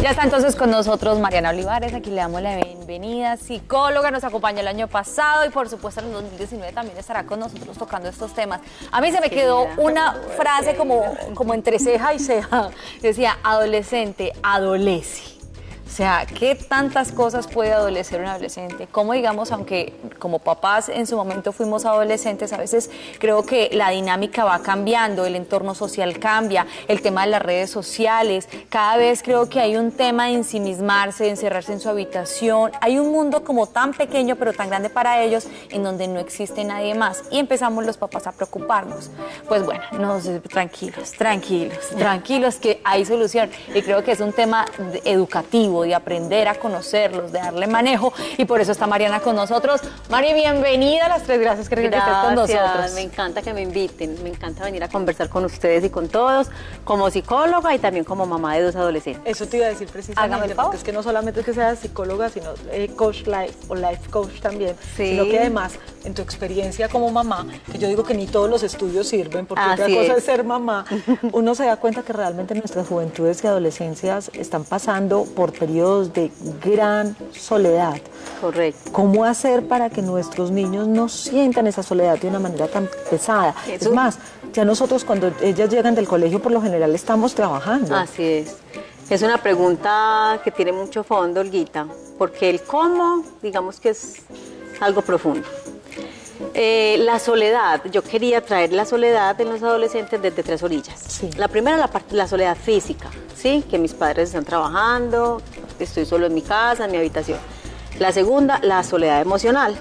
Ya está entonces con nosotros Mariana Olivares, aquí le damos la bienvenida, psicóloga, nos acompañó el año pasado y por supuesto en el 2019 también estará con nosotros tocando estos temas. A mí se me quedó una frase como entre ceja y ceja, decía, adolescente, adolece. O sea, ¿qué tantas cosas puede adolecer un adolescente? Como digamos, aunque como papás en su momento fuimos adolescentes, a veces creo que la dinámica va cambiando, el entorno social cambia, el tema de las redes sociales, cada vez creo que hay un tema de ensimismarse, de encerrarse en su habitación, hay un mundo como tan pequeño pero tan grande para ellos en donde no existe nadie más y empezamos los papás a preocuparnos. Pues bueno, tranquilos que hay solución y creo que es un tema educativo, de aprender a conocerlos, de darle manejo y por eso está Mariana con nosotros. Mari, bienvenida a Las Tres, gracias que estés con nosotros. Me encanta que me inviten, me encanta venir a conversar con ustedes y con todos, como psicóloga y también como mamá de 2 adolescentes. Eso te iba a decir precisamente, porque es que no solamente es que seas psicóloga, sino coach life o life coach también, sino que además en tu experiencia como mamá, que yo digo que ni todos los estudios sirven, porque otra cosa es ser mamá, uno se da cuenta que realmente nuestras juventudes y adolescencias están pasando por periodos de gran soledad. Correcto. ¿Cómo hacer para que nuestros niños no sientan esa soledad de una manera tan pesada? Es más, ya nosotros cuando ellas llegan del colegio por lo general estamos trabajando. Así es. Es una pregunta que tiene mucho fondo, Olguita, porque el cómo, digamos que es algo profundo. La soledad, yo quería traer la soledad en los adolescentes desde 3 orillas. Sí. La primera, la soledad física, ¿sí? Que mis padres están trabajando, estoy solo en mi casa, en mi habitación. La segunda, la soledad emocional.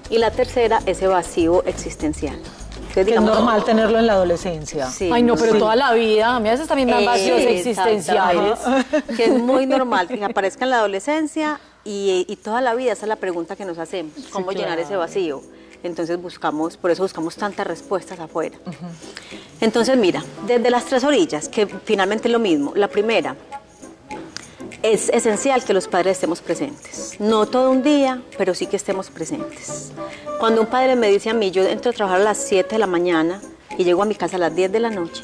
Y la tercera, ese vacío existencial. Entonces, digamos, es normal tenerlo en la adolescencia. Sí, ay, no, pero toda la vida, a mí a veces también me dan vacíos existenciales. Que es muy normal que aparezca en la adolescencia y toda la vida esa es la pregunta que nos hacemos, ¿cómo llenar ese vacío? Entonces por eso buscamos tantas respuestas afuera. Entonces mira, desde las 3 orillas, que finalmente es lo mismo. La primera, es esencial que los padres estemos presentes. No todo un día, pero sí que estemos presentes. Cuando un padre me dice a mí, yo entro a trabajar a las 7 de la mañana y llego a mi casa a las 10 de la noche,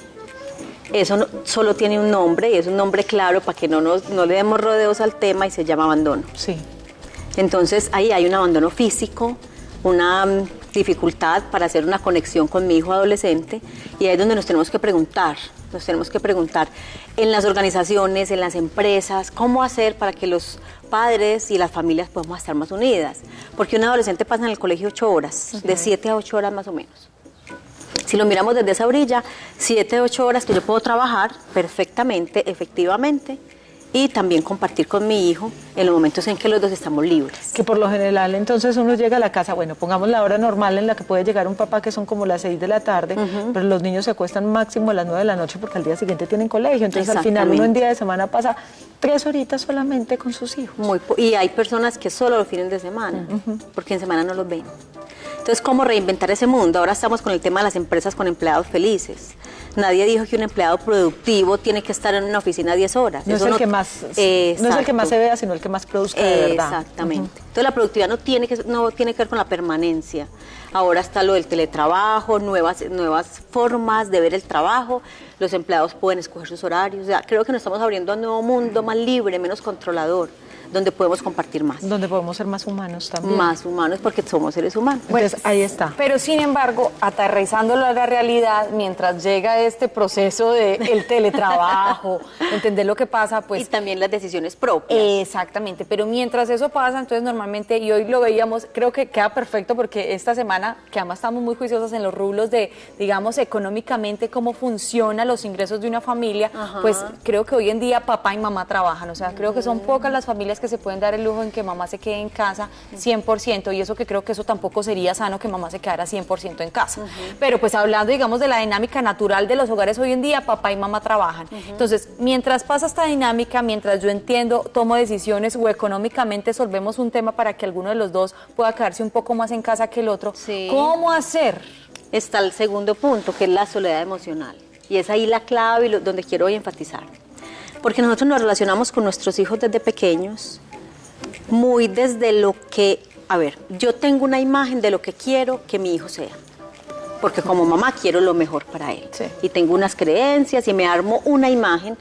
eso no, solo tiene un nombre y es un nombre claro para que no le demos rodeos al tema y se llama abandono. Sí. Entonces ahí hay un abandono físico, una dificultad para hacer una conexión con mi hijo adolescente y ahí es donde nos tenemos que preguntar en las organizaciones, en las empresas, cómo hacer para que los padres y las familias podamos estar más unidas, porque un adolescente pasa en el colegio 8 horas, de 7 a 8 horas más o menos. Si lo miramos desde esa orilla, 7 a 8 horas que yo puedo trabajar perfectamente, efectivamente, y también compartir con mi hijo en los momentos en que los dos estamos libres. Que por lo general entonces uno llega a la casa, bueno, pongamos la hora normal en la que puede llegar un papá que son como las 6 de la tarde, pero los niños se acuestan máximo a las 9 de la noche porque al día siguiente tienen colegio, entonces al final uno en día de semana pasa 3 horitas solamente con sus hijos. Y hay personas que solo los fines de semana, porque en semana no los ven. Entonces, ¿cómo reinventar ese mundo? Ahora estamos con el tema de las empresas con empleados felices. Nadie dijo que un empleado productivo tiene que estar en una oficina 10 horas. No es el que más se vea, sino el que más produzca de verdad. Exactamente. Entonces, la productividad no tiene que ver con la permanencia. Ahora está lo del teletrabajo, nuevas formas de ver el trabajo. Los empleados pueden escoger sus horarios. O sea, creo que nos estamos abriendo a un nuevo mundo más libre, menos controlador, donde podemos compartir más. Donde podemos ser más humanos también. Más humanos porque somos seres humanos. Entonces, ahí está. Pero sin embargo, aterrizándolo a la realidad, mientras llega este proceso del teletrabajo, entender lo que pasa, pues... Y también las decisiones propias. Exactamente, pero mientras eso pasa, entonces normalmente, y hoy lo veíamos, creo que queda perfecto porque esta semana, que además estamos muy juiciosas en los rubros de, digamos, económicamente cómo funcionan los ingresos de una familia, pues creo que hoy en día papá y mamá trabajan, o sea, creo que son pocas las familias que se pueden dar el lujo en que mamá se quede en casa 100%, y eso que creo que eso tampoco sería sano que mamá se quedara 100% en casa. Pero pues hablando, digamos, de la dinámica natural de los hogares hoy en día, papá y mamá trabajan. Entonces, mientras pasa esta dinámica, mientras yo entiendo, tomo decisiones o económicamente solvemos un tema para que alguno de los dos pueda quedarse un poco más en casa que el otro, ¿cómo hacer? Está el segundo punto, que es la soledad emocional. Y es ahí la clave y donde quiero hoy enfatizar. Porque nosotros nos relacionamos con nuestros hijos desde pequeños, muy desde lo que, a ver, yo tengo una imagen de lo que quiero que mi hijo sea, porque como mamá quiero lo mejor para él, y tengo unas creencias y me armo una imagen,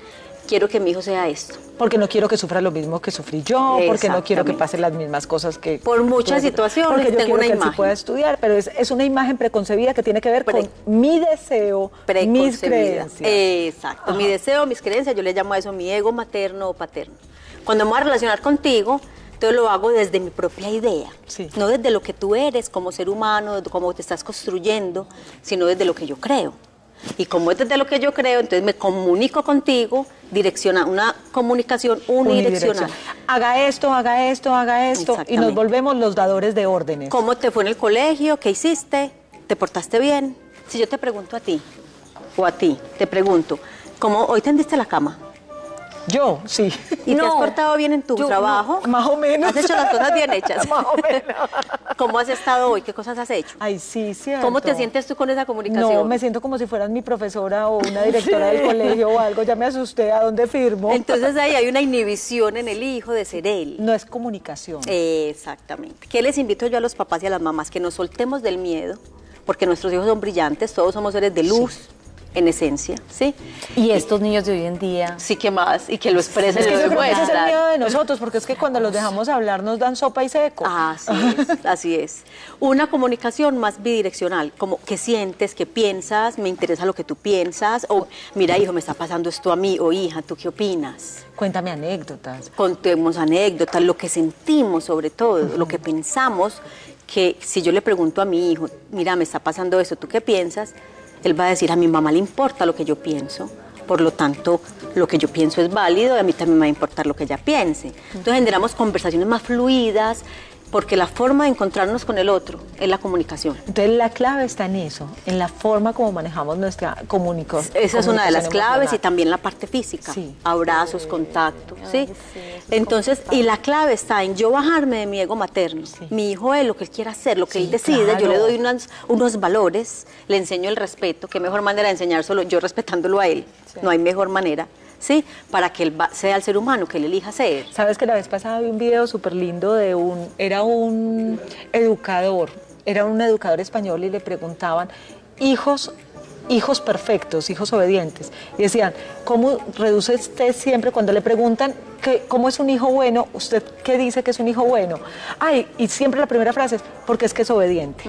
quiero que mi hijo sea esto. Porque no quiero que sufra lo mismo que sufrí yo, porque no quiero que pase las mismas cosas que... Por muchas situaciones, porque yo tengo una quiero que imagen. él sí pueda estudiar, pero es una imagen preconcebida que tiene que ver con mi deseo, mis creencias. Exacto, mi deseo, mis creencias, yo le llamo a eso mi ego materno o paterno. Cuando me voy a relacionar contigo, entonces lo hago desde mi propia idea, no desde lo que tú eres como ser humano, cómo te estás construyendo, sino desde lo que yo creo. Y como es desde lo que yo creo, entonces me comunico contigo, una comunicación unidireccional. Haga esto, haga esto, haga esto, y nos volvemos los dadores de órdenes. ¿Cómo te fue en el colegio? ¿Qué hiciste? ¿Te portaste bien? Si yo te pregunto a ti, o a ti, te pregunto, ¿cómo hoy tendiste la cama? Yo, sí. ¿Y te has portado bien en tu trabajo? No, más o menos. ¿Has hecho las cosas bien hechas? Más o menos. ¿Cómo has estado hoy? ¿Qué cosas has hecho? Ay, sí, cierto. ¿Cómo te sientes tú con esa comunicación? No, me siento como si fueras mi profesora o una directora del colegio o algo. Ya me asusté. ¿A dónde firmo? Entonces ahí hay una inhibición en el hijo de ser él. No es comunicación. Exactamente. ¿Qué les invito yo a los papás y a las mamás? Que nos soltemos del miedo, porque nuestros hijos son brillantes, todos somos seres de luz. En esencia, ¿sí? Y estos niños de hoy en día... Sí, ¿qué más? Y que lo expresen. Es que yo creo que ese es el miedo de nosotros, porque es que cuando los dejamos hablar nos dan sopa y seco. Así es. Una comunicación más bidireccional, como ¿qué sientes? ¿Qué piensas? Me interesa lo que tú piensas. O mira, hijo, me está pasando esto a mí. O hija, ¿tú qué opinas? Cuéntame anécdotas. Contemos anécdotas, lo que sentimos sobre todo, lo que pensamos, que si yo le pregunto a mi hijo, mira, me está pasando esto, ¿tú qué piensas? Él va a decir, a mi mamá le importa lo que yo pienso, por lo tanto, lo que yo pienso es válido y a mí también me va a importar lo que ella piense. Entonces generamos conversaciones más fluidas, porque la forma de encontrarnos con el otro es la comunicación. Entonces la clave está en eso, en la forma como manejamos nuestra comunicación. Esa es una de las claves y también la parte física, abrazos, contactos, ¿sí? Entonces, y la clave está en yo bajarme de mi ego materno. Mi hijo es lo que él quiera hacer, lo que él decide, yo le doy unos valores, le enseño el respeto, qué mejor manera de enseñárselo, yo respetándolo a él, no hay mejor manera. ¿Sí? Para que él sea el ser humano que él elija ser. Sabes que la vez pasada vi un video súper lindo de era un educador español y le preguntaban, hijos perfectos, hijos obedientes. Y decían, ¿cómo reduce usted siempre cuando le preguntan cómo es un hijo bueno? ¿Usted qué dice que es un hijo bueno? Ay, y siempre la primera frase es, porque es que es obediente.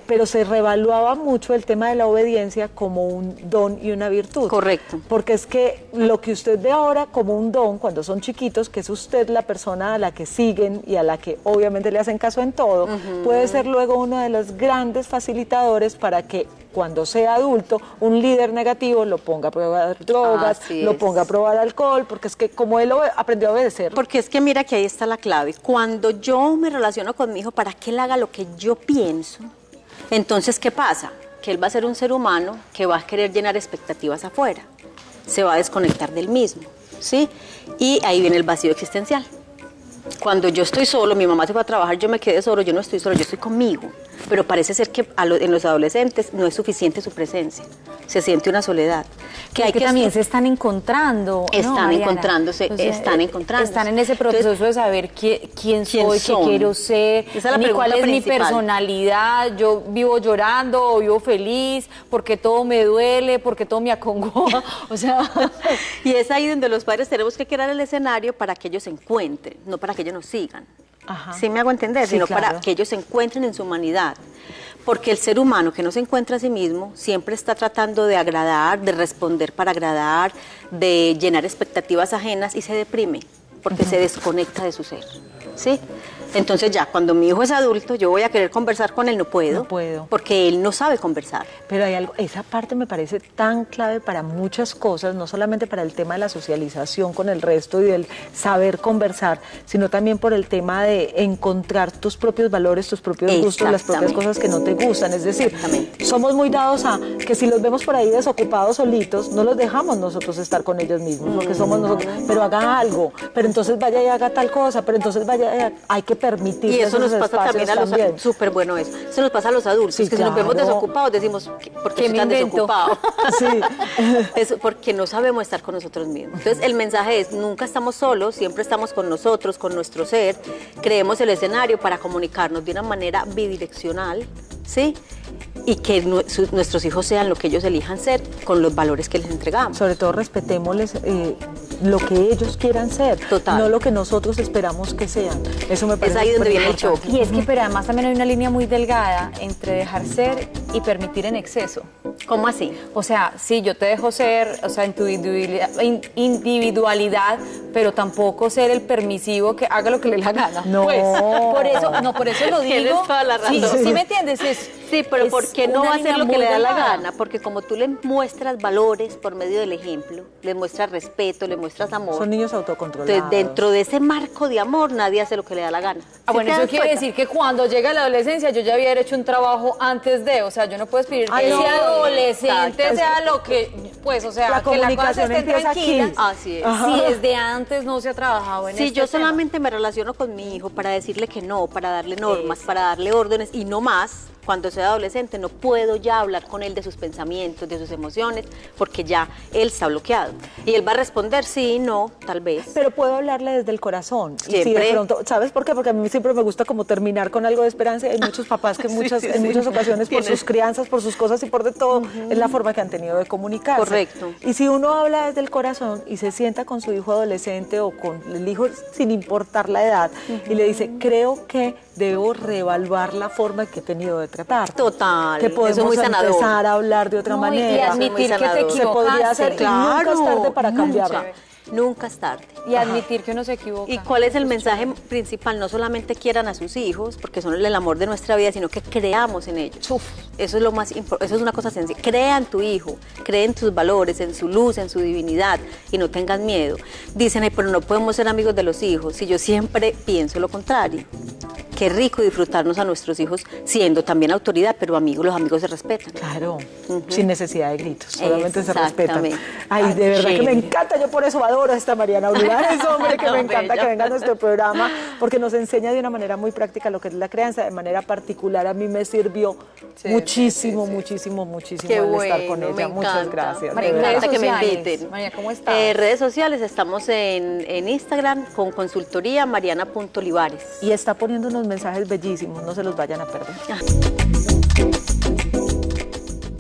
Pero se revaluaba mucho el tema de la obediencia como un don y una virtud. Correcto. Porque es que lo que usted ve ahora como un don, cuando son chiquitos, que es usted la persona a la que siguen y a la que obviamente le hacen caso en todo, puede ser luego uno de los grandes facilitadores para que cuando sea adulto, un líder negativo lo ponga a probar drogas, lo ponga a probar alcohol, porque es que como él aprendió a obedecer. Porque es que mira que ahí está la clave. Cuando yo me relaciono con mi hijo para que él haga lo que yo pienso, entonces, ¿qué pasa? Que él va a ser un ser humano que va a querer llenar expectativas afuera. Se va a desconectar del mismo, ¿sí? Y ahí viene el vacío existencial. Cuando yo estoy solo, mi mamá se va a trabajar, yo me quedé solo, yo no estoy solo, yo estoy conmigo. Pero parece ser que en los adolescentes no es suficiente su presencia, se siente una soledad. Que también se están encontrando. Están encontrándose, están encontrándose. Están en ese proceso de saber quién soy, qué quiero ser, ni cuál es mi personalidad, yo vivo llorando o vivo feliz, porque todo me duele, porque todo me acongoja, o sea... Y es ahí donde los padres tenemos que crear el escenario para que ellos se encuentren, no para que ellos nos sigan. ¿Sí me hago entender? Sí, sino claro. Para que ellos se encuentren en su humanidad. Porque el ser humano que no se encuentra a sí mismo siempre está tratando de agradar, de responder para agradar, de llenar expectativas ajenas y se deprime porque se desconecta de su ser. ¿Sí? Entonces ya, cuando mi hijo es adulto, yo voy a querer conversar con él, no puedo. Porque él no sabe conversar. Pero hay algo, esa parte me parece tan clave para muchas cosas, no solamente para el tema de la socialización con el resto y del saber conversar, sino también por el tema de encontrar tus propios valores, tus propios gustos, las propias cosas que no te gustan. Es decir, somos muy dados a que si los vemos por ahí desocupados solitos, no los dejamos nosotros estar con ellos mismos, porque somos nosotros, pero haga algo, pero entonces vaya y haga tal cosa, pero entonces vaya, hay que permitir. Y eso nos pasa también a los adultos, súper bueno eso nos pasa a los adultos, sí, que claro. Si nos vemos desocupados decimos, ¿por qué están desocupados? Sí. Es porque no sabemos estar con nosotros mismos. Entonces el mensaje es, nunca estamos solos, siempre estamos con nosotros, con nuestro ser, creemos el escenario para comunicarnos de una manera bidireccional, ¿sí? y que nuestros hijos sean lo que ellos elijan ser con los valores que les entregamos. Sobre todo respetémosles lo que ellos quieran ser, total, no lo que nosotros esperamos que sean. Eso me parece. Es ahí donde viene el choque. Y es que, pero además también hay una línea muy delgada entre dejar ser y permitir en exceso. ¿Cómo así? O sea, sí, yo te dejo ser, o sea, en tu individualidad, pero tampoco ser el permisivo que haga lo que le dé la gana. No. Pues, por eso lo digo. Tienes toda la razón. Sí, ¿me entiendes? Sí, pero ¿por qué no va a hacer lo que le da la delgada gana? Porque como tú le muestras valores por medio del ejemplo, le muestras respeto, le muestras amor. Son niños autocontrolados. Entonces, dentro de ese marco de amor, nadie hace lo que le da la gana. Bueno, eso quiere decir que cuando llega la adolescencia yo ya había hecho un trabajo antes de, o sea, yo no puedo pedir que ese adolescente sea lo que, pues, o sea, que la cosa esté tranquila. Así es. Si desde antes no se ha trabajado en Sí, yo tema. solamente me relaciono con mi hijo para decirle que no, para darle normas, para darle órdenes y no más. Cuando sea adolescente no puedo ya hablar con él de sus pensamientos, de sus emociones, porque ya él está bloqueado. Y él va a responder sí, no, tal vez. Pero puedo hablarle desde el corazón. Siempre. Y si de pronto, ¿sabes por qué? Porque a mí siempre me gusta como terminar con algo de esperanza. Hay muchos papás que en muchas ocasiones por sus crianzas, por sus cosas y por de todo, es la forma que han tenido de comunicarse. Correcto. Y si uno habla desde el corazón y se sienta con su hijo adolescente o con el hijo sin importar la edad y le dice, creo que debo reevaluar la forma que he tenido de tratar. Total, que podemos eso es muy sanador. empezar a hablar de otra manera. Y admitir que te se podría hacer Claro, y nunca es tarde para cambiarlo. Nunca es tarde. Y admitir que uno se equivoca. ¿Y cuál es el mensaje principal? No solamente quieran a sus hijos, porque son el amor de nuestra vida, sino que creamos en ellos. Eso es lo más importante, eso es una cosa sencilla. Crea en tu hijo, cree en tus valores, en su luz, en su divinidad y no tengas miedo. Dicen, ay, pero no podemos ser amigos de los hijos. Y yo siempre pienso lo contrario. Qué rico disfrutarnos a nuestros hijos siendo también autoridad, pero amigos, los amigos se respetan. Claro, sin necesidad de gritos, solamente se respetan. Exactamente. Ay, de verdad que me chévere. encanta, yo por eso adoro a esta Mariana Olivares, hombre, que me encanta que venga a nuestro programa, porque nos enseña de una manera muy práctica lo que es la crianza, de manera particular a mí me sirvió muchísimo Qué el estar bueno, con me ella. Muchas encanta. gracias. Me de verdad. encanta que me sociales. inviten. María, ¿cómo estás? Redes sociales, estamos en Instagram con consultoría mariana.olivares. Y está poniendo unos mensajes bellísimos, no se los vayan a perder.